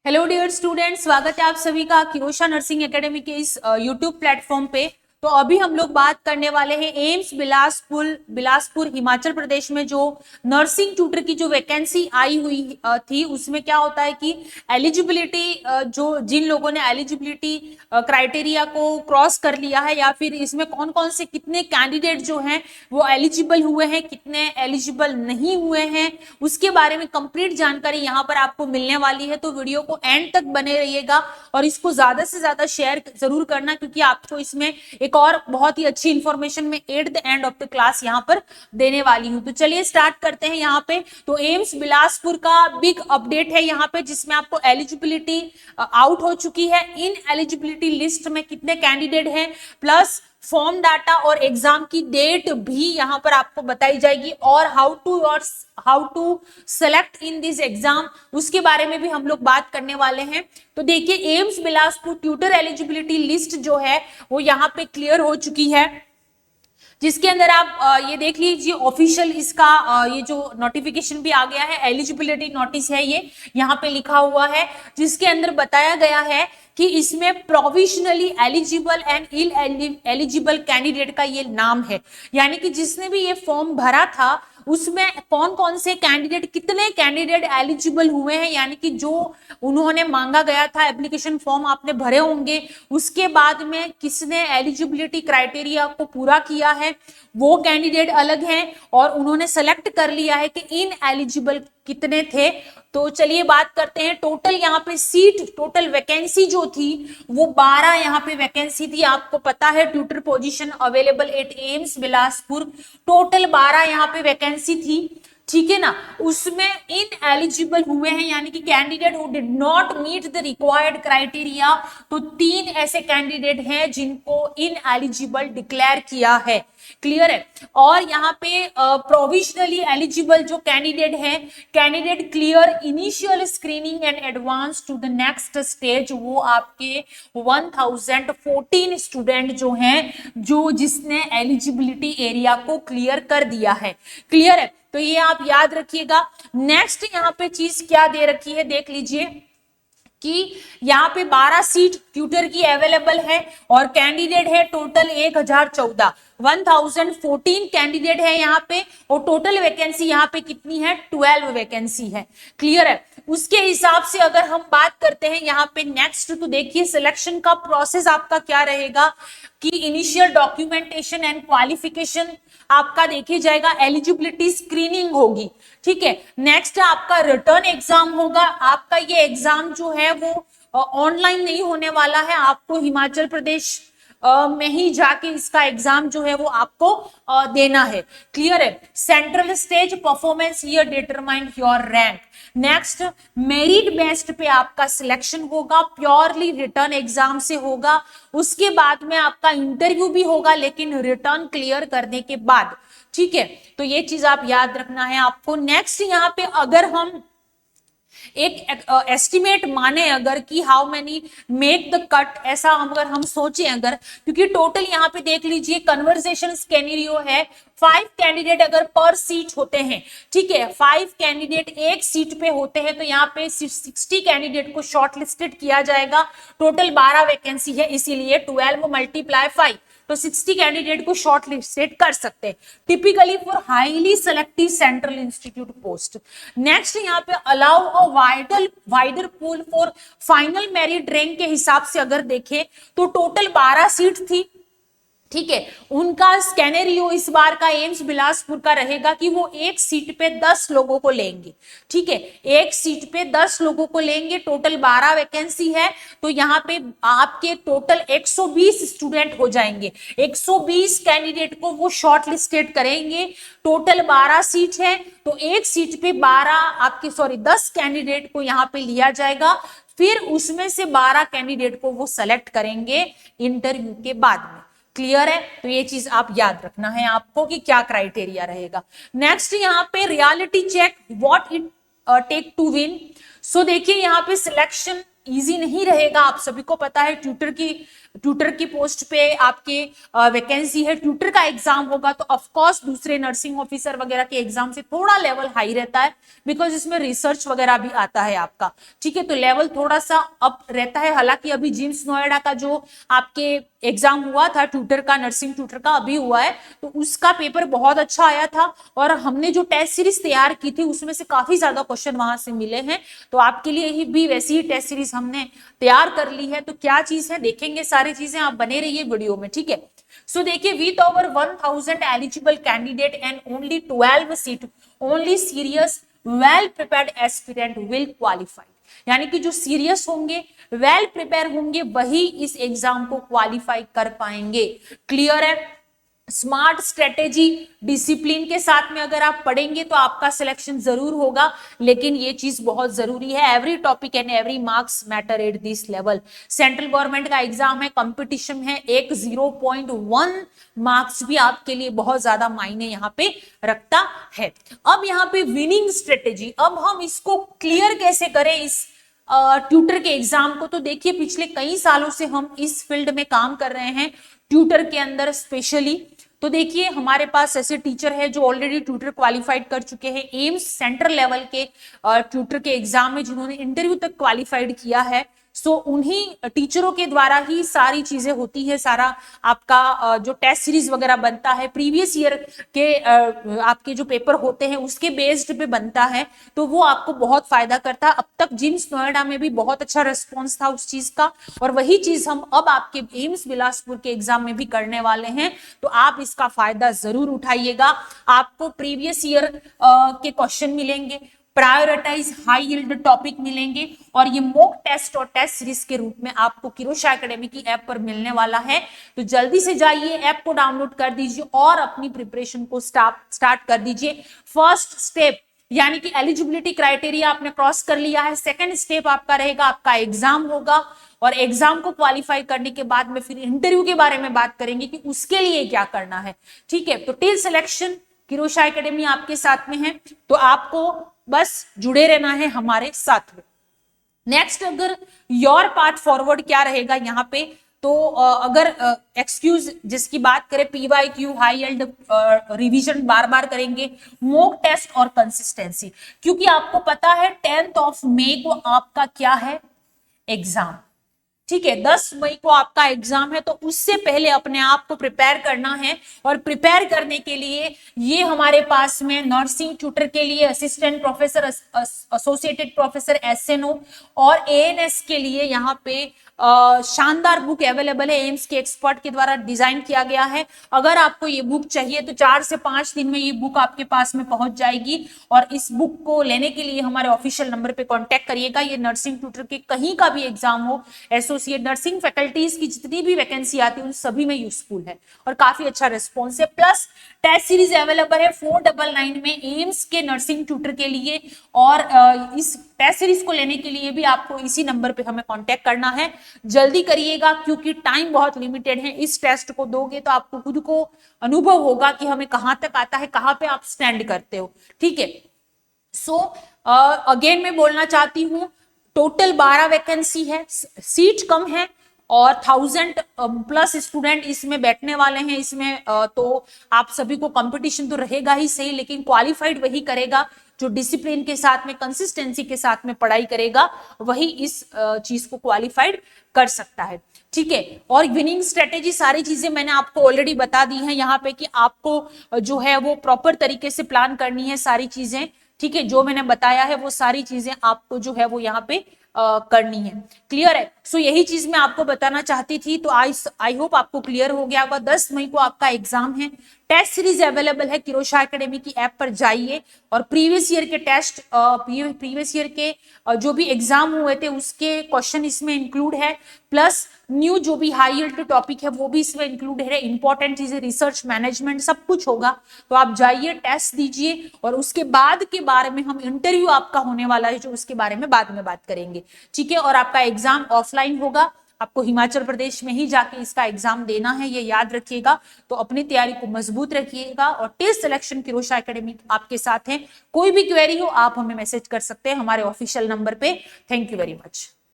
Hello dear student, स्वागत है आप सभी का किरोशा नर्सिंग एकेडमी के इस यूट्यूब प्लेटफॉर्म पे। तो अभी हम लोग बात करने वाले हैं एम्स बिलासपुर हिमाचल प्रदेश में जो नर्सिंग ट्यूटर की जो वैकेंसी आई हुई थी, उसमें क्या होता है कि एलिजिबिलिटी जो जिन लोगों ने एलिजिबिलिटी क्राइटेरिया को क्रॉस कर लिया है या फिर इसमें कौन कौन से कितने कैंडिडेट जो हैं वो एलिजिबल हुए हैं, कितने एलिजिबल नहीं हुए हैं, उसके बारे में कंप्लीट जानकारी यहाँ पर आपको मिलने वाली है। तो वीडियो को एंड तक बने रहिएगा और इसको ज्यादा से ज्यादा शेयर जरूर करना, क्योंकि आपको इसमें एक और बहुत ही अच्छी इंफॉर्मेशन में at the end of the class यहाँ पर देने वाली हूँ। तो चलिए स्टार्ट करते हैं। यहाँ पे तो एम्स बिलासपुर का बिग अपडेट है यहाँ पे, जिसमें आपको एलिजिबिलिटी आउट हो चुकी है। इन एलिजिबिलिटी लिस्ट में कितने कैंडिडेट हैं, प्लस फॉर्म डाटा और एग्जाम की डेट भी यहाँ पर आपको बताई जाएगी, और how to select in this exam, उसके बारे में भी हम लोग बात करने वाले हैं। तो देखिए, AIIMS Bilaspur tutor eligibility list जो है वो यहाँ पे क्लियर हो चुकी है, जिसके अंदर आप ये देख लीजिए ऑफिशियल इसका ये जो नोटिफिकेशन भी आ गया है, एलिजिबिलिटी नोटिस है ये यहाँ पे लिखा हुआ है, जिसके अंदर बताया गया है कि इसमें provisionally eligible and ineligible candidate का ये नाम है। यानी कि जिसने भी ये फॉर्म भरा था उसमें कौन कौन से कैंडिडेट, कितने कैंडिडेट एलिजिबल हुए हैं, यानी कि जो उन्होंने मांगा गया था, एप्लीकेशन फॉर्म आपने भरे होंगे, उसके बाद में किसने एलिजिबिलिटी क्राइटेरिया को पूरा किया है, वो कैंडिडेट अलग हैं, और उन्होंने सेलेक्ट कर लिया है कि इन एलिजिबल कितने थे। तो चलिए बात करते हैं। टोटल यहाँ पे सीट, टोटल वैकेंसी जो थी वो 12 यहाँ पे वैकेंसी थी। आपको पता है tutor position available at AIIMS Bilaspur, total 12 यहाँ पे वैकेंसी थी, ठीक है ना। उसमें इन एलिजिबल हुए हैं, यानी कि candidate who did not meet the required criteria, तो 3 ऐसे कैंडिडेट हैं जिनको इन एलिजिबल डिक्लेयर किया है। क्लियर है। और यहाँ पे प्रोविजनली एलिजिबल जो कैंडिडेट है, candidate clear initial screening and advance to the next stage, वो आपके 1014 स्टूडेंट जो हैं, जो जिसने एलिजिबिलिटी एरिया को क्लियर कर दिया है। क्लियर है, तो ये आप याद रखिएगा। नेक्स्ट यहाँ पे चीज क्या दे रखी है, देख लीजिए कि यहाँ पे 12 सीट ट्यूटर की अवेलेबल है और कैंडिडेट है टोटल 1014 कैंडिडेट है यहाँ पे, और टोटल वैकेंसी यहाँ पे कितनी है, 12 वैकेंसी है। क्लियर है। उसके हिसाब से अगर हम बात करते हैं यहाँ पे नेक्स्ट, तो देखिए सिलेक्शन का प्रोसेस आपका क्या रहेगा कि इनिशियल डॉक्यूमेंटेशन एंड क्वालिफिकेशन आपका देखे जाएगा, एलिजिबिलिटी स्क्रीनिंग होगी, ठीक है। नेक्स्ट आपका रिटर्न एग्जाम होगा। आपका ये एग्जाम जो है वो ऑनलाइन नहीं होने वाला है, आपको हिमाचल प्रदेश में ही जाके इसका एग्जाम जो है वो आपको देना है। क्लियर है। Central stage performance year determine your rank. Next merit based पे आपका सिलेक्शन होगा, प्योरली रिटर्न एग्जाम से होगा। उसके बाद में आपका इंटरव्यू भी होगा, लेकिन रिटर्न क्लियर करने के बाद, ठीक है। तो ये चीज आप याद रखना है आपको। नेक्स्ट यहाँ पे अगर हम एक एस्टिमेट माने अगर कि how many make the cut, ऐसा अगर हम सोचें अगर, क्योंकि टोटल यहाँ पे देख लीजिए कन्वर्सेशन स्केनेरियो है, 5 कैंडिडेट अगर पर सीट होते हैं, ठीक है, 5 कैंडिडेट एक सीट पे होते हैं, तो यहाँ पे 60 कैंडिडेट को शॉर्ट लिस्टेड किया जाएगा। टोटल 12 वैकेंसी है, इसीलिए 12 मल्टीप्लाई 5, तो 60 कैंडिडेट को शॉर्ट लिस्टेड कर सकते हैं, typically for highly selective central institute post. Next यहाँ पे allow a wider pool for final merit rank के हिसाब से अगर देखें तो टोटल 12 सीट थी, ठीक है। उनका स्कैनेरियो इस बार का एम्स बिलासपुर का रहेगा कि वो एक सीट पे 10 लोगों को लेंगे, ठीक है, एक सीट पे 10 लोगों को लेंगे। टोटल 12 वैकेंसी है, तो यहाँ पे आपके टोटल 120 स्टूडेंट हो जाएंगे। 120 कैंडिडेट को वो शॉर्ट लिस्टेड करेंगे। टोटल 12 सीट है, तो एक सीट पे 10 कैंडिडेट को यहाँ पे लिया जाएगा, फिर उसमें से 12 कैंडिडेट को वो सेलेक्ट करेंगे इंटरव्यू के बाद में। क्लियर है। तो ये चीज आप याद रखना है आपको कि क्या क्राइटेरिया रहेगा। नेक्स्ट यहाँ पे reality check, what it take to win. So देखिए यहाँ पे सिलेक्शन इजी नहीं रहेगा, आप सभी को पता है ट्यूटर की ट्यूटर की पोस्ट पे आपके वैकेंसी है, ट्यूटर का एग्जाम होगा, तो ऑफकोर्स दूसरे नर्सिंग ऑफिसर वगैरह के एग्जाम से थोड़ा लेवल हाई रहता है, बिकॉज इसमें रिसर्च वगैरह भी आता है आपका, ठीक है, तो लेवल थोड़ा सा अप रहता है। हालांकि अभी जिम्स नोएडा का जो आपके एग्जाम हुआ था ट्यूटर का, नर्सिंग ट्यूटर का अभी हुआ है, तो उसका पेपर बहुत अच्छा आया था, और हमने जो टेस्ट सीरीज तैयार की थी उसमें से काफी ज्यादा क्वेश्चन वहां से मिले हैं, तो आपके लिए ही भी वैसी ही टेस्ट सीरीज हमने तैयार कर ली है। तो क्या चीज है देखेंगे, सारी चीजें आप बने रहिए वीडियो में, ठीक है। सो देखिए, with over 1000 eligible candidate and only 12 seat, only serious well prepared aspirant will qualify, यानी कि जो सीरियस होंगे, वेल प्रिपेयर होंगे, वही इस एग्जाम को क्वालिफाई कर पाएंगे। क्लियर है? स्मार्ट स्ट्रेटेजी डिसिप्लिन के साथ में अगर आप पढ़ेंगे तो आपका सिलेक्शन जरूर होगा, लेकिन ये चीज बहुत जरूरी है, every topic and every marks matter at this level. Central government का एग्जाम है, कंपटीशन है, एक 0.1 मार्क्स भी आपके लिए बहुत ज्यादा मायने यहाँ पे रखता है। अब यहाँ पे विनिंग स्ट्रेटेजी, अब हम इसको क्लियर कैसे करें इस ट्यूटर के एग्जाम को। तो देखिए, पिछले कई सालों से हम इस फील्ड में काम कर रहे हैं, ट्यूटर के अंदर स्पेशली। तो देखिए, हमारे पास ऐसे टीचर है जो ऑलरेडी ट्यूटर क्वालिफाइड कर चुके हैं, एम्स सेंट्रल लेवल के ट्यूटर के एग्जाम में जिन्होंने इंटरव्यू तक क्वालिफाइड किया है। सो उन्हीं टीचरों के द्वारा ही सारी चीजें होती है, सारा आपका जो टेस्ट सीरीज वगैरह बनता है, प्रीवियस ईयर के आपके जो पेपर होते हैं उसके बेस्ड पे बनता है, तो वो आपको बहुत फायदा करता है। अब तक जिम्स नोएडा में भी बहुत अच्छा रिस्पॉन्स था उस चीज का, और वही चीज हम अब आपके एम्स बिलासपुर के एग्जाम में भी करने वाले हैं, तो आप इसका फायदा जरूर उठाइएगा। आपको प्रीवियस ईयर के क्वेश्चन मिलेंगे, प्रायोरिटाइज हाई यील्ड टॉपिक मिलेंगे, और ये मॉक टेस्ट और टेस्ट सीरीज के रूप में आपको किरोशा एकेडमी की ऐप पर मिलने वाला है। तो जल्दी से जाइए, ऐप को डाउनलोड कर दीजिए और अपनी प्रिपरेशन को स्टार्ट कर दीजिए। फर्स्ट स्टेप यानी कि एलिजिबिलिटी क्राइटेरिया आपने क्रॉस कर लिया है, सेकंड स्टेप आपका रहेगा, आपका एग्जाम होगा, और एग्जाम को क्वालिफाई करने के बाद में फिर इंटरव्यू के बारे में बात करेंगे कि उसके लिए क्या करना है, ठीक है। तो टिल सिलेक्शन किरोशा एकेडमी आपके साथ में है, तो आपको बस जुड़े रहना है हमारे साथ में। नेक्स्ट, अगर योर पाथ फॉरवर्ड क्या रहेगा यहाँ पे, तो अगर एक्सक्यूज जिसकी बात करें, पीवाईक्यू हाई यील्ड रिवीजन बार बार करेंगे, मॉक टेस्ट और कंसिस्टेंसी, क्योंकि आपको पता है 10 मई को आपका क्या है, एग्जाम, ठीक है, 10 मई को आपका एग्जाम है, तो उससे पहले अपने आप को प्रिपेयर करना है। और प्रिपेयर करने के लिए ये हमारे पास में नर्सिंग ट्यूटर के लिए assistant professor, associated professor, SNO, और एएनएस के लिए यहाँ पे शानदार बुक अवेलेबल है, एम्स के एक्सपर्ट के द्वारा डिजाइन किया गया है। अगर आपको ये बुक चाहिए तो 4 से 5 दिन में ये बुक आपके पास में पहुंच जाएगी, और इस बुक को लेने के लिए हमारे ऑफिशियल नंबर पे कांटेक्ट करिएगा। ये नर्सिंग ट्यूटर के कहीं का भी एग्जाम हो, एसोसिएट नर्सिंग फैकल्टीज की जितनी भी वैकेंसी आती है उन सभी में यूजफुल है, और काफी अच्छा रिस्पॉन्स है। प्लस टेस्ट सीरीज अवेलेबल है 499 में एम्स के नर्सिंग ट्यूटर के लिए, और इस टेस्ट सीरीज को लेने के लिए भी आपको इसी नंबर पे हमें कांटेक्ट करना है। जल्दी करिएगा क्योंकि टाइम बहुत लिमिटेड है। इस टेस्ट को दोगे तो आपको खुद को अनुभव होगा कि हमें कहां तक आता है, कहां पे आप स्टैंड करते हो, ठीक है। सो अगेन मैं बोलना चाहती हूं, टोटल 12 वैकेंसी है, सीट कम है, और 1000 प्लस स्टूडेंट इसमें बैठने वाले हैं। इसमें तो आप सभी को कंपटीशन तो रहेगा ही सही, लेकिन क्वालिफाइड वही करेगा जो डिसिप्लिन के साथ में, कंसिस्टेंसी के साथ में पढ़ाई करेगा, वही इस चीज को क्वालिफाइड कर सकता है, ठीक है। और विनिंग स्ट्रेटेजी सारी चीजें मैंने आपको ऑलरेडी बता दी हैं यहाँ पे कि आपको जो है वो प्रॉपर तरीके से प्लान करनी है सारी चीजें, ठीक है। जो मैंने बताया है वो सारी चीजें आपको जो है वो यहाँ पे करनी है। क्लियर है? सो यही चीज मैं आपको बताना चाहती थी। तो आई होप आपको क्लियर हो गया होगा। 10 मई को आपका एग्जाम है, टेस्ट सीरीज अवेलेबल है, किरोशा एकेडमी की ऐप पर जाइए और प्रीवियस ईयर के टेस्ट, प्रीवियस ईयर के जो भी एग्जाम हुए थे उसके क्वेश्चन इसमें इंक्लूड है, प्लस न्यू जो भी हाई यील्ड टॉपिक है वो भी इसमें इंक्लूड है, इंपॉर्टेंट चीजें, रिसर्च मैनेजमेंट, सब कुछ होगा। तो आप जाइए, टेस्ट दीजिए, और उसके बाद के बारे में हम इंटरव्यू आपका होने वाला है जो उसके बारे में बाद में बात करेंगे, ठीक है। और आपका एग्जाम ऑफलाइन होगा, आपको हिमाचल प्रदेश में ही जाके इसका एग्जाम देना है, ये याद रखिएगा। तो अपनी तैयारी को मजबूत रखिएगा, और टेस्ट सिलेक्शन किरोशा एकेडमी आपके साथ है। कोई भी क्वेरी हो आप हमें मैसेज कर सकते हैं हमारे ऑफिशियल नंबर पे। Thank you very much.